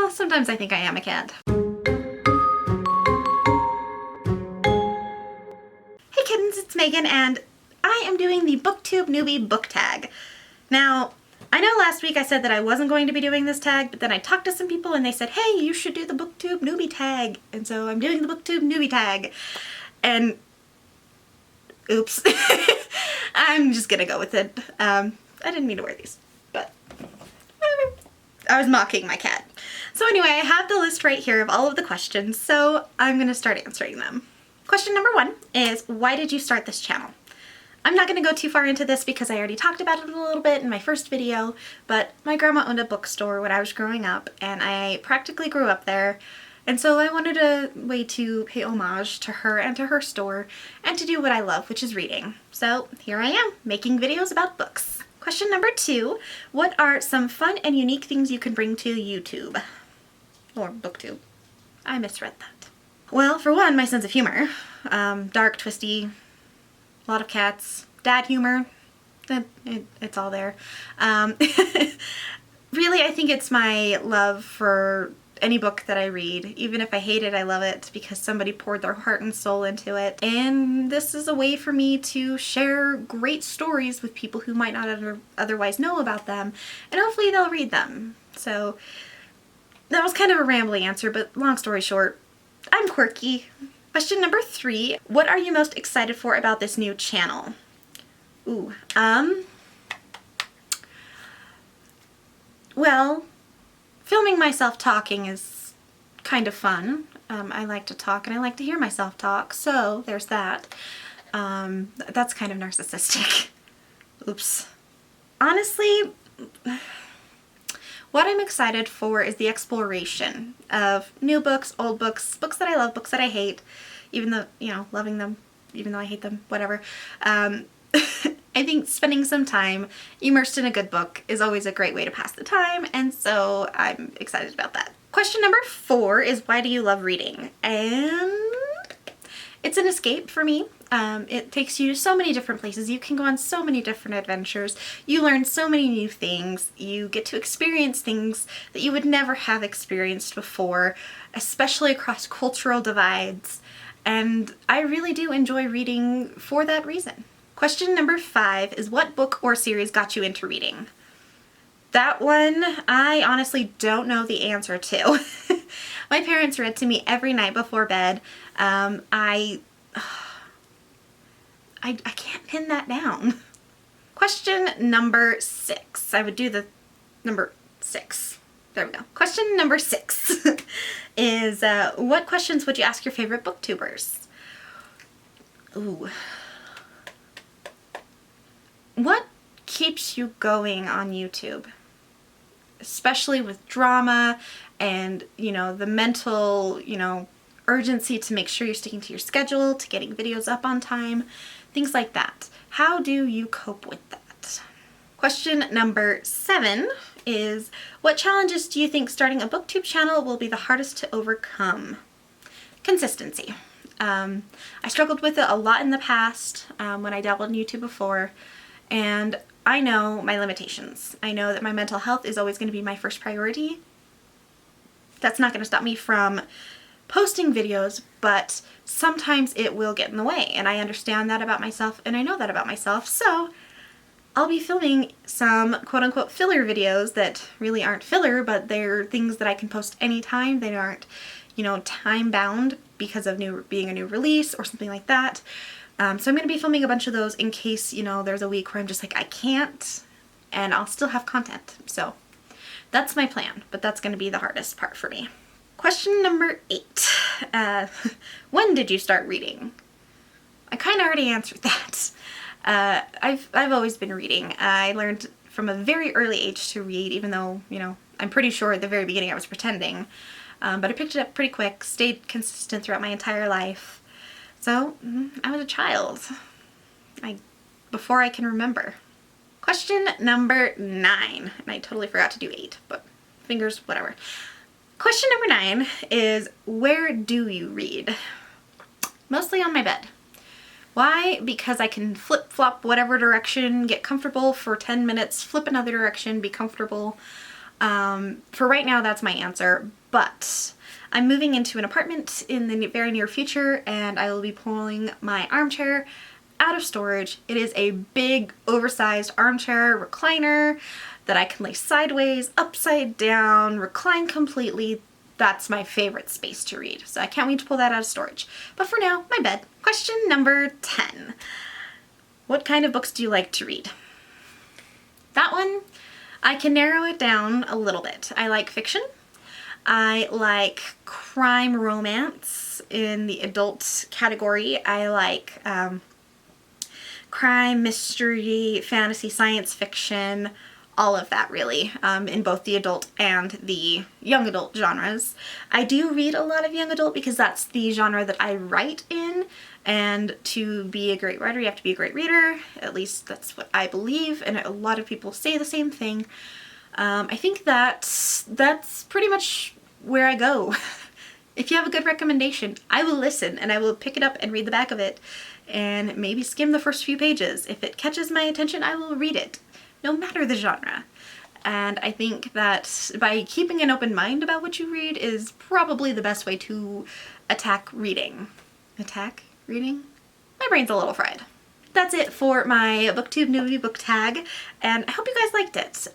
Well, sometimes I think I am a cat. Hey kittens, it's Megan, and I am doing the Booktube Newbie book tag. Now, I know last week I said that I wasn't going to be doing this tag, but then I talked to some people and they said, hey, you should do the Booktube Newbie tag. And so I'm doing the Booktube Newbie tag. And oops. I'm just gonna go with it. I didn't mean to wear these, but whatever. I was mocking my cat. So anyway, I have the list right here of all of the questions, so I'm gonna start answering them. Question number 1 is, why did you start this channel? I'm not going to go too far into this because I already talked about it a little bit in my first video, but my grandma owned a bookstore when I was growing up, and I practically grew up there, and so I wanted a way to pay homage to her and to her store, and to do what I love, which is reading. So here I am, making videos about books. Question number 2, what are some fun and unique things you can bring to YouTube? Or Booktube. I misread that. Well, for one, my sense of humor. Dark, twisty, a lot of cats, dad humor, it's all there. Really, I think it's my love for any book that I read. Even if I hate it, I love it because somebody poured their heart and soul into it. And this is a way for me to share great stories with people who might not otherwise know about them, and hopefully they'll read them. So that was kind of a rambling answer, but long story short, I'm quirky. Question number 3, what are you most excited for about this new channel? Ooh, well, filming myself talking is kind of fun. I like to talk and I like to hear myself talk, so there's that. That's kind of narcissistic. Oops. Honestly, what I'm excited for is the exploration of new books, old books, books that I love, books that I hate, even though, you know, loving them, even though I hate them, whatever. I think spending some time immersed in a good book is always a great way to pass the time, and so I'm excited about that. Question number 4 is, why do you love reading? And it's an escape for me. It takes you to so many different places. You can go on so many different adventures. You learn so many new things. You get to experience things that you would never have experienced before, especially across cultural divides. And I really do enjoy reading for that reason. Question number 5 is, what book or series got you into reading? That one, I honestly don't know the answer to. My parents read to me every night before bed. I can't pin that down. Question number 6. I would do the number 6. There we go. Question number 6 is, what questions would you ask your favorite booktubers? Ooh. What keeps you going on YouTube? Especially with drama and, you know, the mental, you know, urgency to make sure you're sticking to your schedule, to getting videos up on time, things like that. How do you cope with that? Question number 7 is, what challenges do you think starting a booktube channel will be the hardest to overcome? Consistency. I struggled with it a lot in the past when I dabbled in YouTube before, and I know my limitations. I know that my mental health is always going to be my first priority. That's not going to stop me from posting videos, but sometimes it will get in the way, and I understand that about myself, and I know that about myself, so I'll be filming some quote-unquote filler videos that really aren't filler, but they're things that I can post anytime. They aren't, you know, time-bound because of being a new release or something like that. So I'm going to be filming a bunch of those in case, you know, there's a week where I'm just like, I can't, and I'll still have content. So that's my plan, but that's going to be the hardest part for me. Question number 8. When did you start reading? I kind of already answered that. I've always been reading. I learned from a very early age to read, even though, you know, I'm pretty sure at the very beginning I was pretending. But I picked it up pretty quick, stayed consistent throughout my entire life. So I was a child. Before I can remember. Question number 9. And I totally forgot to do 8, but fingers, whatever. Question number 9 is, where do you read? Mostly on my bed. Why? Because I can flip-flop whatever direction, get comfortable for 10 minutes, flip another direction, be comfortable. For right now, that's my answer, but I'm moving into an apartment in the very near future, and I will be pulling my armchair out of storage. It is a big, oversized armchair recliner that I can lay sideways, upside down, recline completely. That's my favorite space to read, so I can't wait to pull that out of storage. But for now, my bed. Question number 10. What kind of books do you like to read? That one, I can narrow it down a little bit. I like fiction. I like crime romance in the adult category. I like crime, mystery, fantasy, science fiction, all of that really, in both the adult and the young adult genres. I do read a lot of young adult because that's the genre that I write in, and to be a great writer you have to be a great reader. At least that's what I believe, and a lot of people say the same thing. I think that's pretty much where I go. If you have a good recommendation, I will listen and I will pick it up and read the back of it and maybe skim the first few pages. If it catches my attention, I will read it, no matter the genre. And I think that by keeping an open mind about what you read is probably the best way to attack reading. Attack reading? My brain's a little fried. That's it for my Booktube Newbie book tag, and I hope you guys liked it.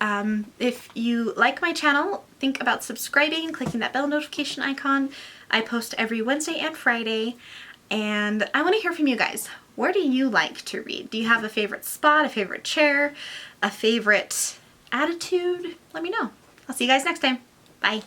If you like my channel, think about subscribing and clicking that bell notification icon. I post every Wednesday and Friday, and I want to hear from you guys. Where do you like to read? Do you have a favorite spot, a favorite chair, a favorite attitude? Let me know. I'll see you guys next time. Bye.